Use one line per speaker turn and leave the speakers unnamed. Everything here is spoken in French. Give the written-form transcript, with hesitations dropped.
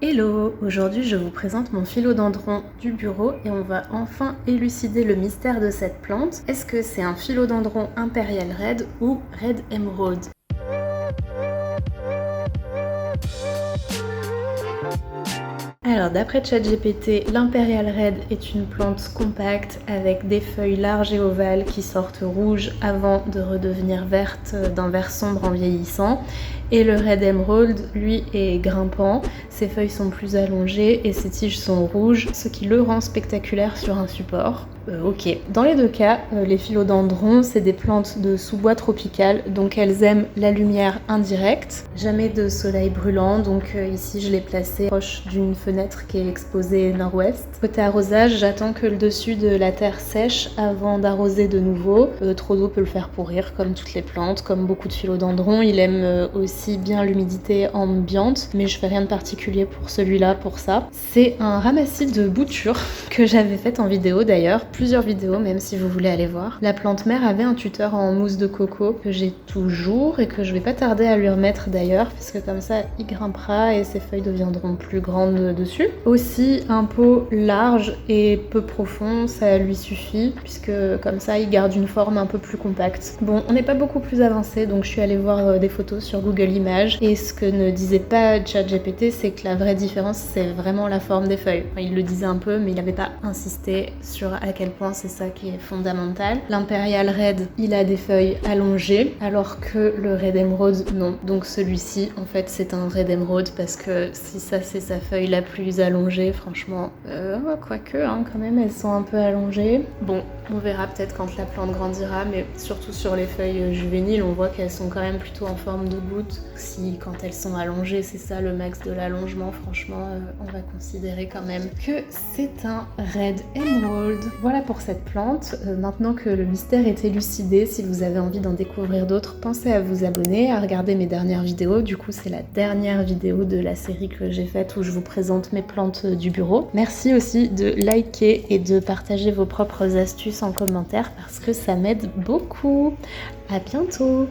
Hello! Aujourd'hui je vous présente mon philodendron du bureau et on va enfin élucider le mystère de cette plante. Est-ce que c'est un philodendron impérial red ou red emerald? Alors d'après ChatGPT, l'impérial red est une plante compacte avec des feuilles larges et ovales qui sortent rouges avant de redevenir vertes d'un vert sombre en vieillissant. Et le red emerald, lui, est grimpant, ses feuilles sont plus allongées et ses tiges sont rouges, ce qui le rend spectaculaire sur un support. Ok. Dans les deux cas, les philodendrons, c'est des plantes de sous-bois tropical, donc elles aiment la lumière indirecte. Jamais de soleil brûlant, donc ici je l'ai placé proche d'une fenêtre qui est exposée nord-ouest. Côté arrosage, j'attends que le dessus de la terre sèche avant d'arroser de nouveau. Trop d'eau peut le faire pourrir, comme toutes les plantes, comme beaucoup de philodendrons. Il aime aussi bien l'humidité ambiante, mais je fais rien de particulier pour celui-là, pour ça. C'est un ramassis de boutures que j'avais fait en vidéo d'ailleurs, plusieurs vidéos même si vous voulez aller voir. La plante mère avait un tuteur en mousse de coco que j'ai toujours et que je vais pas tarder à lui remettre d'ailleurs, parce que comme ça il grimpera et ses feuilles deviendront plus grandes dessus. Aussi un pot large et peu profond, ça lui suffit, puisque comme ça il garde une forme un peu plus compacte. Bon, on n'est pas beaucoup plus avancé, donc je suis allée voir des photos sur Google Images, et ce que ne disait pas ChatGPT, c'est que la vraie différence c'est vraiment la forme des feuilles. Enfin, il le disait un peu, mais il n'avait pas insisté sur à quel point c'est ça qui est fondamental. L'impérial red, il a des feuilles allongées, alors que le red emerald, non. Donc celui-ci, en fait, c'est un red emerald, parce que si ça c'est sa feuille la plus allongée, franchement, quoique, hein, quand même, elles sont un peu allongées. Bon, on verra peut-être quand la plante grandira, mais surtout sur les feuilles juvéniles, on voit qu'elles sont quand même plutôt en forme de goutte. Si quand elles sont allongées, c'est ça le max de l'allongement, franchement, on va considérer quand même que c'est un red emerald. Voilà pour cette plante. Maintenant que le mystère est élucidé, si vous avez envie d'en découvrir d'autres, pensez à vous abonner, à regarder mes dernières vidéos. Du coup, c'est la dernière vidéo de la série que j'ai faite où je vous présente mes plantes du bureau. Merci aussi de liker et de partager vos propres astuces en commentaire parce que ça m'aide beaucoup. À bientôt!